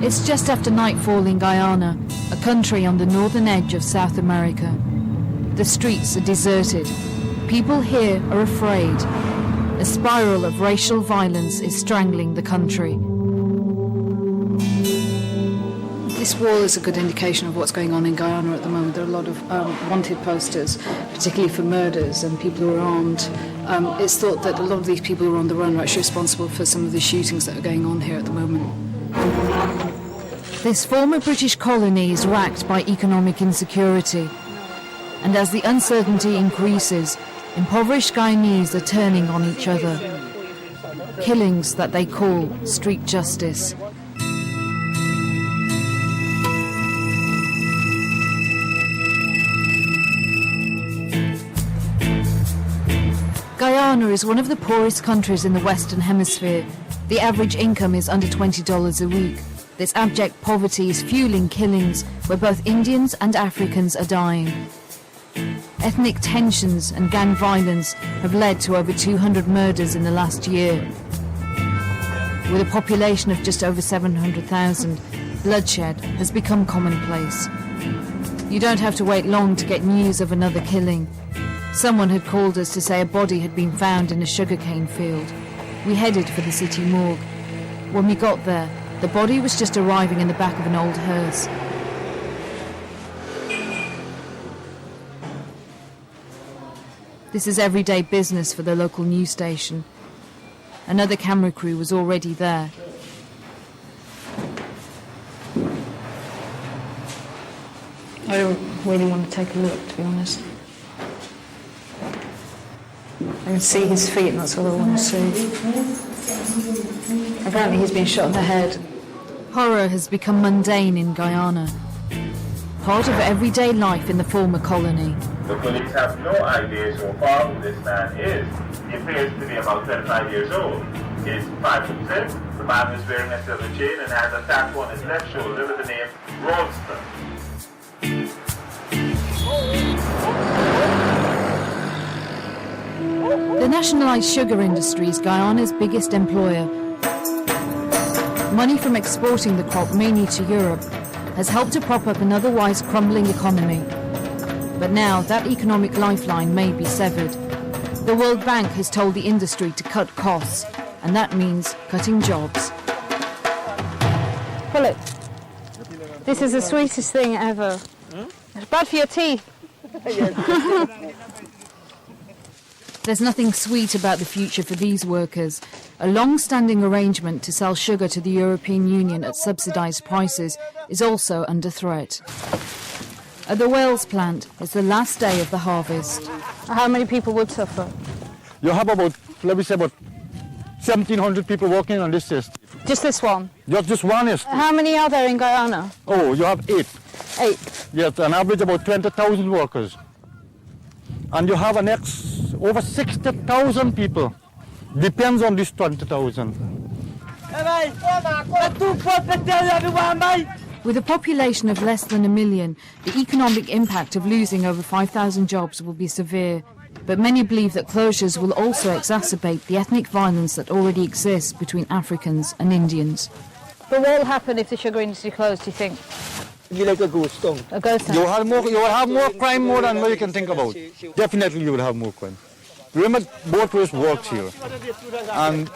It's just after nightfall in Guyana, a country on the northern edge of South America. The streets are deserted. People here are afraid. A spiral of racial violence is strangling the country. This wall is a good indication of what's going on in Guyana at the moment. There are a lot of wanted posters, particularly for murders and people who are armed. It's thought that a lot of these people who are on the run are actually responsible for some of the shootings that are going on here at the moment. This former British colony is racked by economic insecurity. And as the uncertainty increases, impoverished Guyanese are turning on each other. Killings that they call street justice. Guyana is one of the poorest countries in the Western Hemisphere. The average income is under $20 a week. This abject poverty is fueling killings where both Indians and Africans are dying. Ethnic tensions and gang violence have led to over 200 murders in the last year. With a population of just over 700,000, bloodshed has become commonplace. You don't have to wait long to get news of another killing. Someone had called us to say a body had been found in a sugarcane field. We headed for the city morgue. When we got there, the body was just arriving in the back of an old hearse. This is everyday business for the local news station. Another camera crew was already there. I don't really want to take a look, to be honest. I can see his feet and that's all I want to see. Apparently he's been shot in the head. Horror has become mundane in Guyana. Part of everyday life in the former colony. The police have no idea so far who this man is. He appears to be about 35 years old. He's 5'6". The man is wearing a silver chain and has a tattoo on his left shoulder with the name Buxton. The nationalised sugar industry is Guyana's biggest employer. Money from exporting the crop mainly to Europe has helped to prop up an otherwise crumbling economy. But now that economic lifeline may be severed. The World Bank has told the industry to cut costs, and that means cutting jobs. Pull it. This is the sweetest thing ever. It's bad for your teeth. There's nothing sweet about the future for these workers. A long-standing arrangement to sell sugar to the European Union at subsidised prices is also under threat. At the Wales plant, it's the last day of the harvest. How many people would suffer? You have about, let me say, about 1,700 people working on this estate. Just this one? Just one estate. How many are there in Guyana? Oh, you have 8. 8? Yes, an average about 20,000 workers. And you have over 60,000 people. Depends on this 20,000. With a population of less than 1 million, the economic impact of losing over 5,000 jobs will be severe. But many believe that closures will also exacerbate the ethnic violence that already exists between Africans and Indians. But what will happen if the sugar industry closed, do you think? It'll be like a ghost town. A ghost town? You will have more crime more than what you can think about. Definitely you will have more crime. Remember, both ways works here. And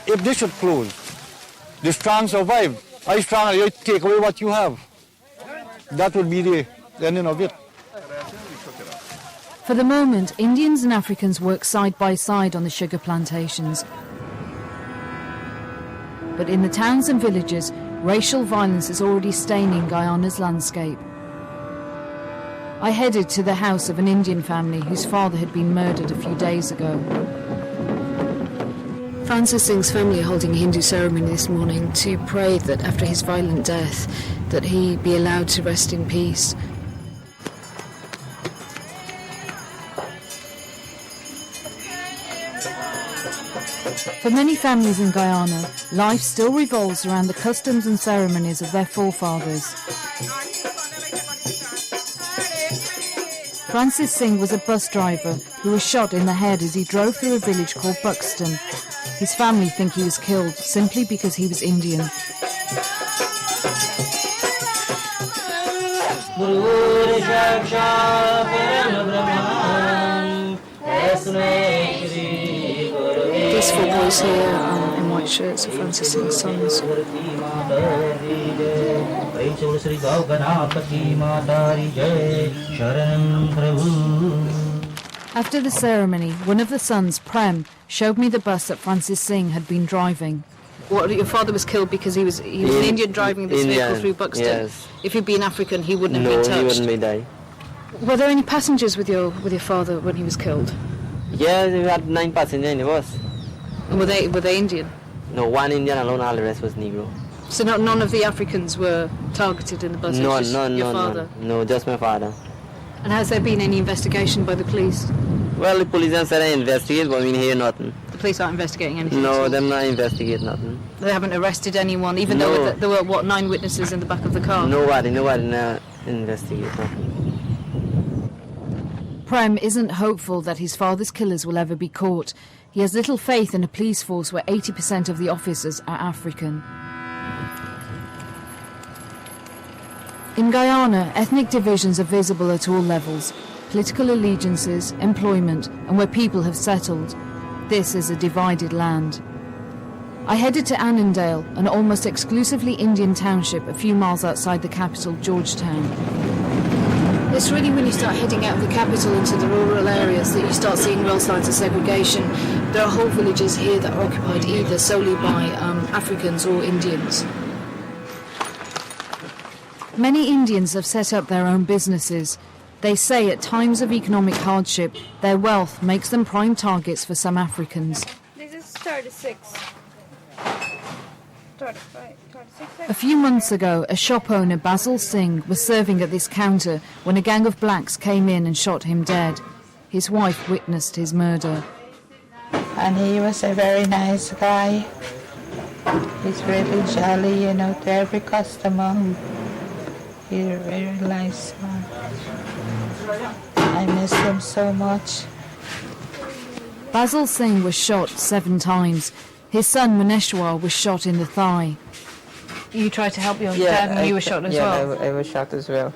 if this should close, the strong survive. I strong, you take away what you have. That would be the ending of it. For the moment, Indians and Africans work side by side on the sugar plantations. But in the towns and villages, racial violence is already staining Guyana's landscape. I headed to the house of an Indian family whose father had been murdered a few days ago. Francis Singh's family are holding a Hindu ceremony this morning to pray that after his violent death, that he be allowed to rest in peace. For many families in Guyana, life still revolves around the customs and ceremonies of their forefathers. Francis Singh was a bus driver who was shot in the head as he drove through a village called Buxton. His family think he was killed simply because he was Indian. These four boys here in white shirts are Francis Singh's sons. After the ceremony, one of the sons, Prem, showed me the bus that Francis Singh had been driving. What, your father was killed because he was an Indian driving this vehicle through Buxton? Yes. If he'd been African, he wouldn't have been touched? No, he wouldn't be died. Were there any passengers with your father when he was killed? Yeah, we had 9 passengers in the bus. And were they Indian? No, one Indian alone, all the rest was Negro. So none of the Africans were targeted in the bus? No, just your father? No, just my father. And has there been any investigation by the police? Well, the police said they investigate, but we hear nothing. The police aren't investigating anything? No, they're not investigating nothing. They haven't arrested anyone, even though there were, 9 witnesses in the back of the car? Nobody investigate nothing. Prem isn't hopeful that his father's killers will ever be caught. He has little faith in a police force where 80% of the officers are African. In Guyana, ethnic divisions are visible at all levels: political allegiances, employment, and where people have settled. This is a divided land. I headed to Annandale, an almost exclusively Indian township a few miles outside the capital, Georgetown. It's really when you start heading out of the capital into the rural areas that you start seeing real signs of segregation. There are whole villages here that are occupied either solely by Africans or Indians. Many Indians have set up their own businesses. They say at times of economic hardship, their wealth makes them prime targets for some Africans. This is 36. 35, 36. A few months ago, a shop owner, Basil Singh, was serving at this counter when a gang of blacks came in and shot him dead. His wife witnessed his murder. And he was a very nice guy. He's really jolly, to every customer. He's a very nice man. I miss him so much. Basil Singh was shot 7 times. His son Muneshwar was shot in the thigh. You tried to help your dad and you were shot as well? Yeah, I was shot as well.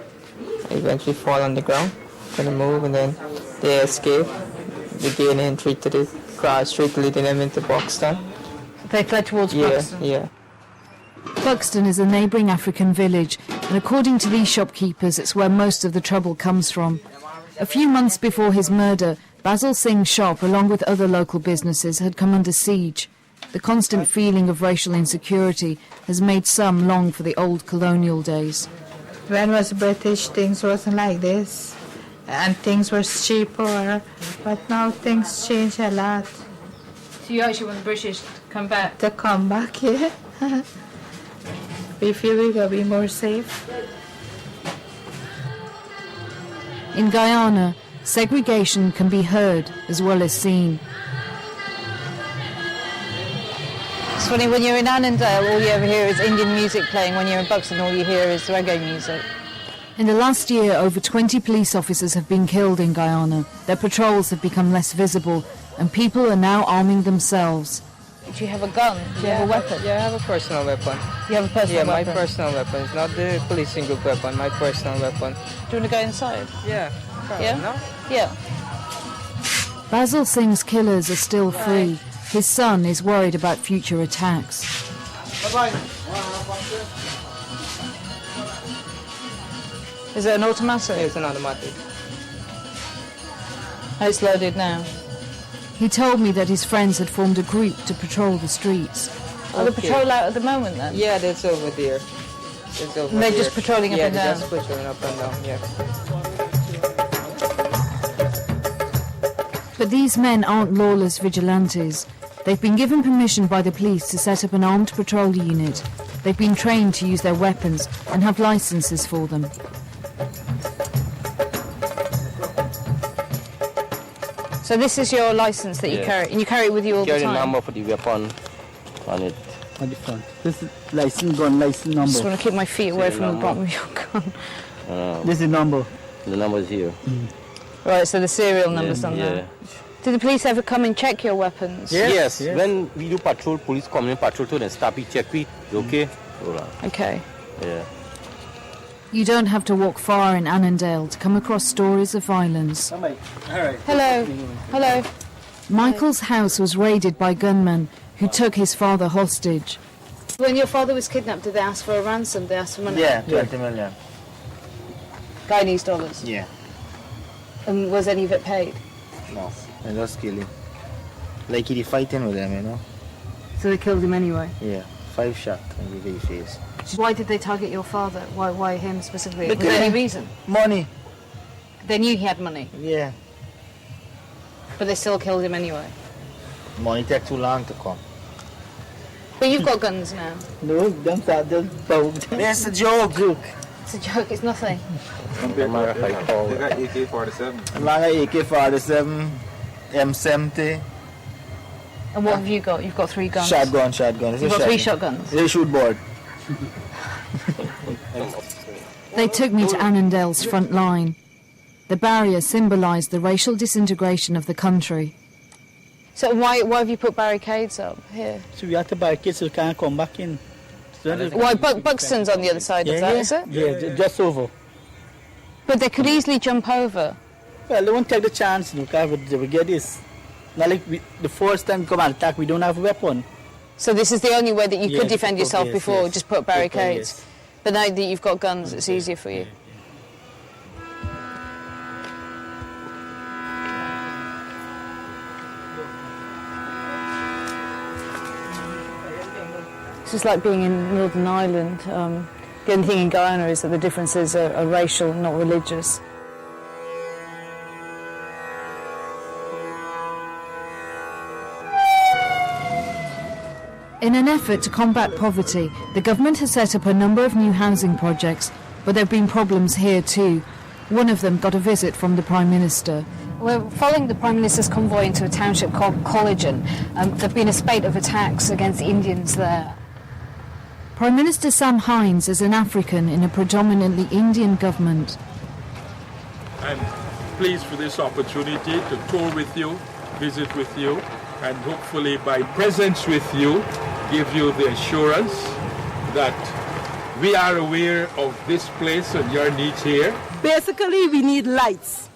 I eventually fall on the ground, couldn't move, and then they escaped. The Guyana treated it, crossed straight, leading them into Buxton. They fled towards Buxton? Yeah. Buxton is a neighbouring African village, and according to these shopkeepers, it's where most of the trouble comes from. A few months before his murder, Basil Singh's shop, along with other local businesses, had come under siege. The constant feeling of racial insecurity has made some long for the old colonial days. When was British, things wasn't like this, and things were cheaper, but now things change a lot. So you actually want the British to come back? To come back, yeah. We feel we will be more safe. In Guyana, segregation can be heard as well as seen. It's funny, when you're in Annandale, all you ever hear is Indian music playing. When you're in Buxton, all you hear is reggae music. In the last year, over 20 police officers have been killed in Guyana. Their patrols have become less visible, and people are now arming themselves. Do you have a gun? Do you have a weapon? Yeah, I have a personal weapon. You have a personal weapon? Yeah, my personal weapon. It's not the policing group weapon, my personal weapon. Do you want to go inside? Yeah. Yeah? No? Yeah. Basil Singh's killers are still free. His son is worried about future attacks. Is it an automatic? It's an automatic. Oh, it's loaded now. He told me that his friends had formed a group to patrol the streets. Are the patrol out at the moment then? Yeah, that's over there. It's over They're there. just patrolling up and down? Yeah, just patrolling up and down, yeah. But these men aren't lawless vigilantes. They've been given permission by the police to set up an armed patrol unit. They've been trained to use their weapons and have licenses for them. So this is your license that you carry, and you carry it with you all the time? Carry the number for the weapon on it. At the front. This is license gun, license number. I just want to keep my feet away from the bottom of your gun. This is the number. The number is here. Right, so the serial number's on there. Did the police ever come and check your weapons? Yes. When we do patrol, police come in patrol to then stop it, check it. Okay? Okay. Yeah. You don't have to walk far in Annandale to come across stories of violence. Hello. Hello. Michael's house was raided by gunmen who took his father hostage. When your father was kidnapped, did they ask for a ransom? They asked for money? Yeah, 20 million. Guyanese dollars? Yeah. And was any of it paid? No, I just kill him. Like he fighting with them, you know? So they killed him anyway? Yeah, 5 shots in the face. Why did they target your father? Why him specifically? Because was there any reason? Money. They knew he had money, Yeah. but they still killed him anyway. Money take too long to come. But you've got guns now. No, them start just bound. That's a joke. It's a joke, it's nothing. They got A AK-47. lot of AK-47, M70, And what have you got? You've got 3 guns. shotgun. You've got 3 shotguns. They shoot board. They took me to Annandale's front line. The barrier symbolised the racial disintegration of the country. So why have you put barricades up here? So we have to barricade so we can't come back in. Why, Buxton's on the other side of that, is it? Yeah, just over. But they could easily jump over. Well, they won't take the chance, because we get this. Not like the first time we come and attack, we don't have a weapon. So this is the only way that you could defend yourself yes, before, yes. just put barricades. Yes. But now that you've got guns, it's easier for you. It's just like being in Northern Ireland. The only thing in Guyana is that the differences are racial, not religious. In an effort to combat poverty, the government has set up a number of new housing projects, but there have been problems here too. One of them got a visit from the Prime Minister. We're following the Prime Minister's convoy into a township called Collegan. There have been a spate of attacks against the Indians there. Prime Minister Sam Hines is an African in a predominantly Indian government. I'm pleased for this opportunity to tour with you, visit with you, and hopefully by presence with you, give you the assurance that we are aware of this place and your needs here. Basically, we need lights.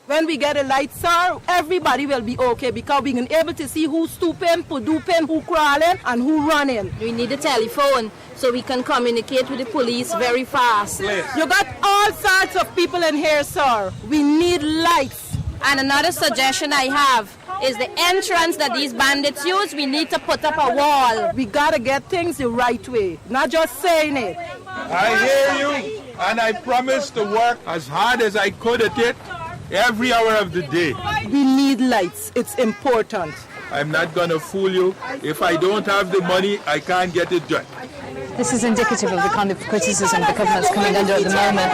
When we get a light, sir, everybody will be okay because we can able to see who's stooping, who duping, who crawling, and who running. We need a telephone so we can communicate with the police very fast. You got all sorts of people in here, sir. We need lights. And another suggestion I have is the entrance that these bandits use, we need to put up a wall. We gotta get things the right way, not just saying it. I hear you, and I promise to work as hard as I could at it every hour of the day. We need lights. It's important. I'm not going to fool you. If I don't have the money, I can't get it done. This is indicative of the kind of criticism the government's coming under at the moment.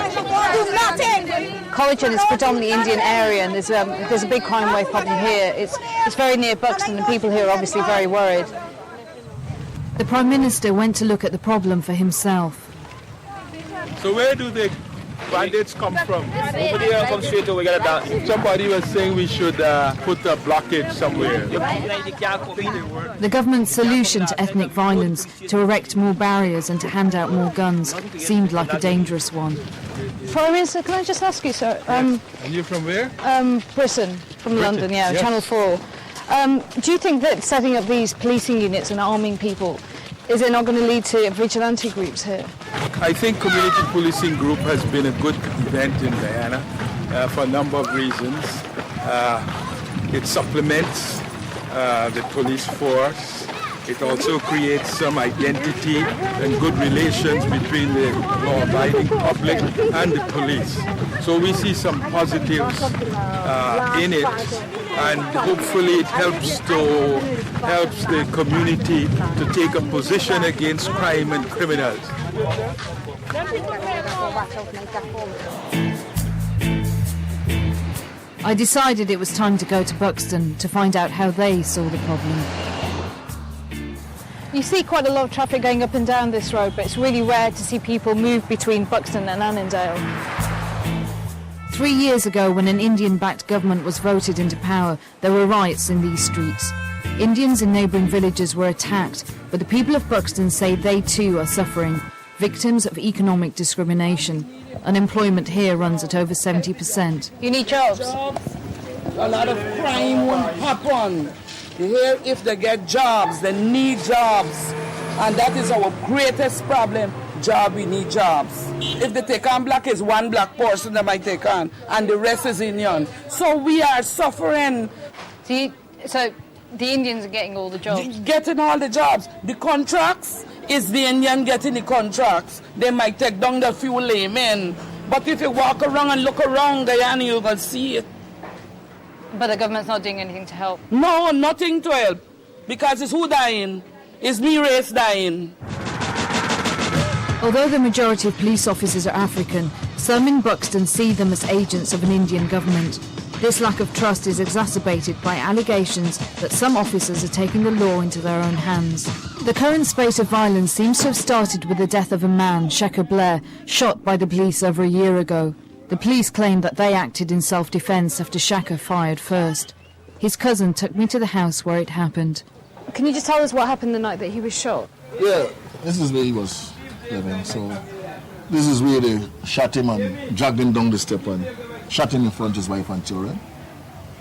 Collegan is a predominantly Indian area, and there's a big crime wave problem here. It's very near Buxton, and people here are obviously very worried. The Prime Minister went to look at the problem for himself. So where do the bandits come from? Over there, come straight over here. Somebody was saying we should put a blockage somewhere. The government's solution to ethnic violence, to erect more barriers and to hand out more guns, seemed like a dangerous one. Prime Minister, can I just ask you, sir? And you're from where? Britain, from London, yeah, yes. Channel 4. Do you think that setting up these policing units and arming people, is it not going to lead to vigilante groups here? I think community policing group has been a good event in Guyana for a number of reasons. It supplements the police force. It also creates some identity and good relations between the law-abiding public and the police. So we see some positives in it, and hopefully it helps the community to take a position against crime and criminals. I decided it was time to go to Buxton to find out how they saw the problem. You see quite a lot of traffic going up and down this road, but it's really rare to see people move between Buxton and Annandale. 3 years ago, when an Indian-backed government was voted into power, there were riots in these streets. Indians in neighbouring villages were attacked, but the people of Buxton say they too are suffering. victims of economic discrimination. Unemployment here runs at over 70%. You need jobs. A lot of crime won't happen. Here, if they get jobs, they need jobs. And that is our greatest problem. We need jobs. If they take on black, is one black person that might take on, and the rest is Indian. So we are suffering. So the Indians are getting all the jobs? Getting all the jobs. The contracts is the Indian getting the contracts. They might take down the few laymen. But if you walk around and look around Guyana, you can see it. But the government's not doing anything to help? No, nothing to help. Because it's who dying? It's me race dying. Although the majority of police officers are African, some in Buxton see them as agents of an Indian government. This lack of trust is exacerbated by allegations that some officers are taking the law into their own hands. The current spate of violence seems to have started with the death of a man, Shaka Blair, shot by the police over a year ago. The police claim that they acted in self-defence after Shaka fired first. His cousin took me to the house where it happened. Can you just tell us what happened the night that he was shot? Yeah, this is where he was living. So this is where they shot him and dragged him down the step and shot him in front of his wife and children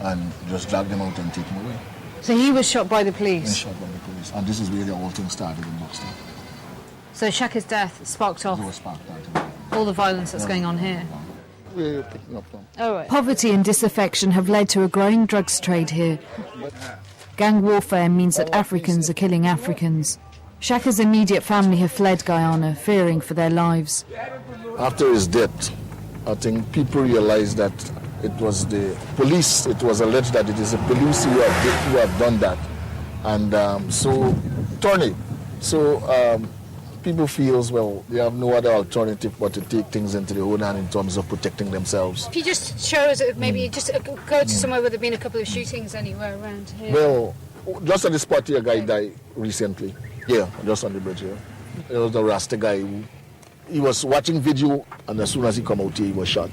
and just dragged him out and take him away. So he was shot by the police? He was shot by the police. And this is where the whole thing started in Buxton. So Shaka's death sparked off all the violence that's going on here? We're picking up from. Oh, right. Poverty and disaffection have led to a growing drugs trade here. Gang warfare means that Africans are killing Africans. Shaka's immediate family have fled Guyana, fearing for their lives. After his death, I think people realized that it was the police, it was alleged that it is the police who have done that. And so people feels, well, they have no other alternative but to take things into their own hand in terms of protecting themselves. If you just show us, maybe just go to somewhere where there have been a couple of shootings anywhere around here. Well, just at the spot here, a guy died recently. Yeah, just on the bridge here. There was a Rasta guy who, he was watching video, and as soon as he come out here, he was shot.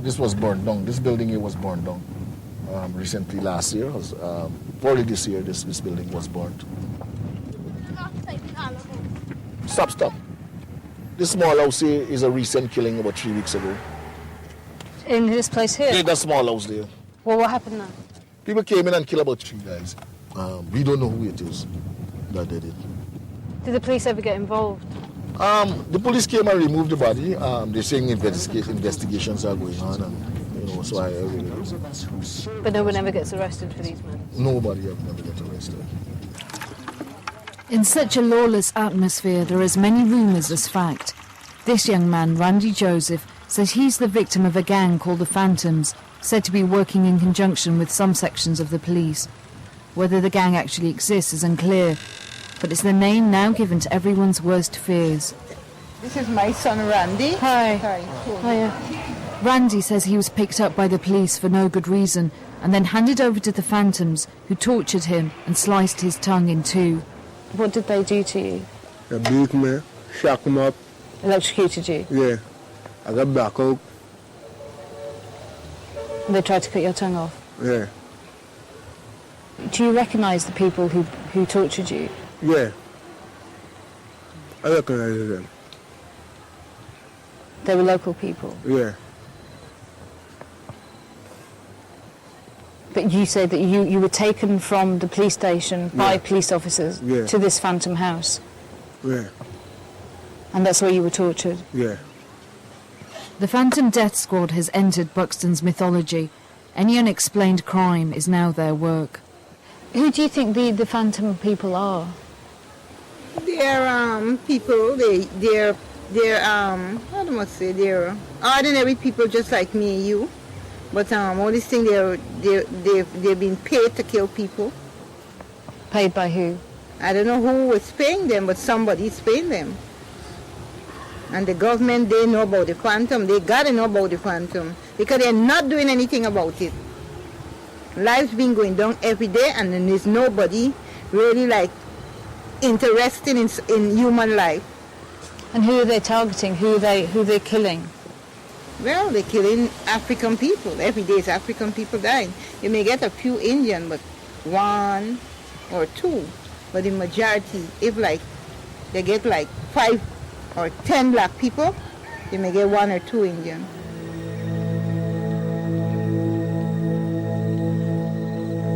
This was burned down. This building here was burned down recently last year. Probably this year, this building was burned. Stop. This small house here is a recent killing about 3 weeks ago. In this place here? Yeah, that small house there. Well, what happened now? People came in and killed about 3 guys. We don't know who it is that did it. Did the police ever get involved? The police came and removed the body. They're saying investigations are going on, and so I really know. But no one ever gets arrested for these men? Nobody ever gets arrested. In such a lawless atmosphere, there are as many rumours as fact. This young man, Randy Joseph, says he's the victim of a gang called the Phantoms, said to be working in conjunction with some sections of the police. Whether the gang actually exists is unclear, but it's the name now given to everyone's worst fears. This is my son Randy. Hi. Hiya. Randy says he was picked up by the police for no good reason and then handed over to the Phantoms, who tortured him and sliced his tongue in two. What did they do to you? They beat me, shock me up. Electrocuted you? Yeah. I got back out. They tried to cut your tongue off? Yeah. Do you recognise the people who tortured you? Yeah. I recognise them. They were local people? Yeah. But you say that you were taken from the police station by police officers to this Phantom house? Yeah. And that's where you were tortured? Yeah. The Phantom Death Squad has entered Buxton's mythology. Any unexplained crime is now their work. Who do you think the Phantom people are? They're people, they're how do I say, they're ordinary people just like me and you. But all these things, they've been paid to kill people. Paid by who? I don't know who was paying them, but somebody's paying them. And the government, they know about the Phantom. They got to know about the Phantom because they're not doing anything about it. Life's been going down every day, and then there's nobody really interested in human life. And who are they targeting? Who are they killing? Well, they're killing African people. Every day is African people dying. You may get a few Indian, but 1 or 2. But the majority, if they get 5 or 10 black people, you may get 1 or 2 Indian.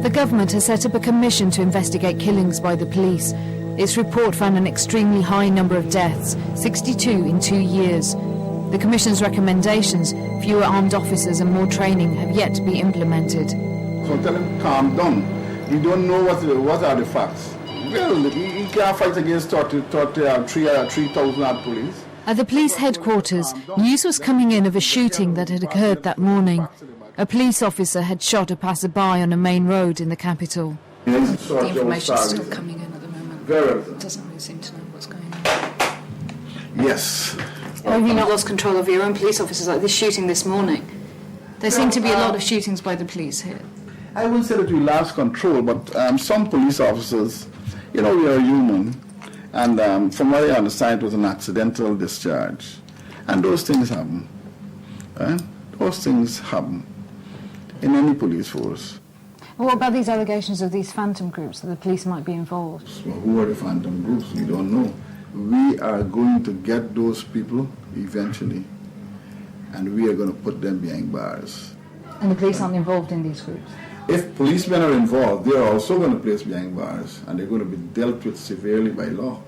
The government has set up a commission to investigate killings by the police. Its report found an extremely high number of deaths, 62 in 2 years. The commission's recommendations, fewer armed officers and more training, have yet to be implemented. So tell him, calm down. You don't know what are the facts. Well, you can't fight against 3,000 odd police. At the police headquarters, news was coming in of a shooting that had occurred that morning. A police officer had shot a passerby on a main road in the capital. The information is still coming in at the moment. It doesn't really seem to know what's going on. Yes. Have you not lost control of your own police officers like this shooting this morning? There seem to be a lot of shootings by the police here. I wouldn't say that we lost control, but some police officers, you know, we are human. And from what I understand, it was an accidental discharge. And those things happen. Those things happen in any police force. Well, what about these allegations of these phantom groups that the police might be involved? So who are the phantom groups? We don't know. We are going to get those people eventually, and we are going to put them behind bars. And the police aren't involved in these groups? If policemen are involved, they are also going to place behind bars, and they're going to be dealt with severely by law.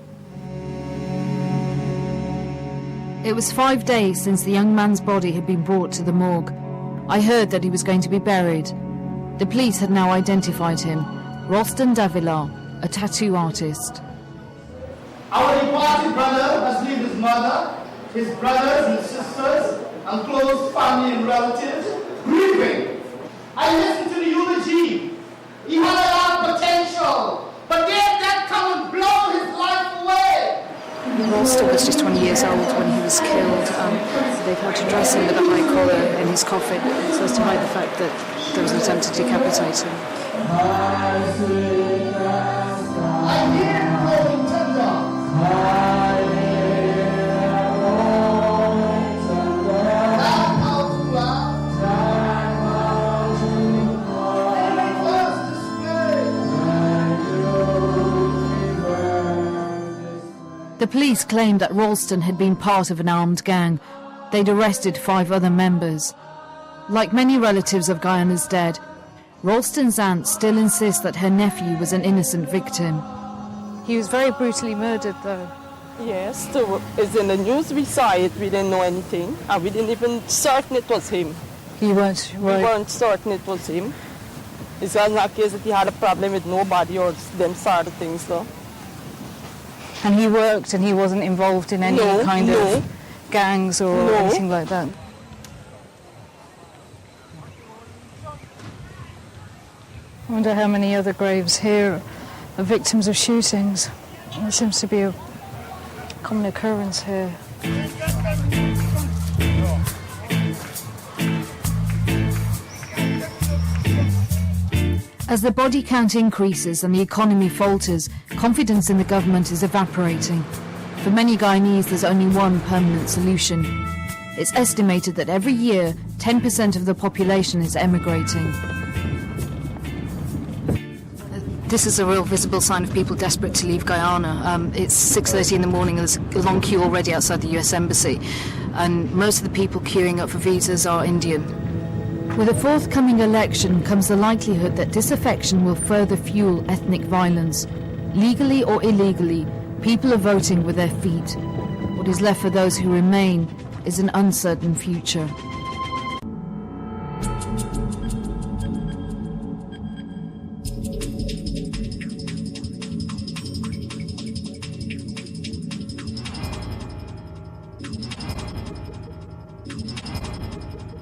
It was 5 days since the young man's body had been brought to the morgue. I heard that he was going to be buried. The police had now identified him, Ralston Davila, a tattoo artist. Our departed brother has left his mother, his brothers and sisters, and close family and relatives grieving. I listened to the eulogy. He had a lot of potential, but then that come and blow his life away. Ralston was just 20 years old when he was killed. They've had to dress him with a high collar in his coffin so as to hide the fact that there was an attempt to decapitate him. I hear growing tender. The police claimed that Ralston had been part of an armed gang. They'd arrested 5 other members. Like many relatives of Guyana's dead, Ralston's aunt still insists that her nephew was an innocent victim. He was very brutally murdered, though. Yes, it's in the news, we saw it, we didn't know anything, and we didn't even certain it was him. You weren't right? We weren't certain it was him. It's not a case that he had a problem with nobody or them sort of things, though. And he worked and he wasn't involved in any kind of gangs or anything like that? I wonder how many other graves here are victims of shootings. There seems to be a common occurrence here. As the body count increases and the economy falters, confidence in the government is evaporating. For many Guyanese, there's only one permanent solution. It's estimated that every year, 10% of the population is emigrating. This is a real visible sign of people desperate to leave Guyana. It's 6:30 in the morning, there's a long queue already outside the US Embassy, and most of the people queuing up for visas are Indian. With a forthcoming election comes the likelihood that disaffection will further fuel ethnic violence. Legally or illegally, people are voting with their feet. What is left for those who remain is an uncertain future.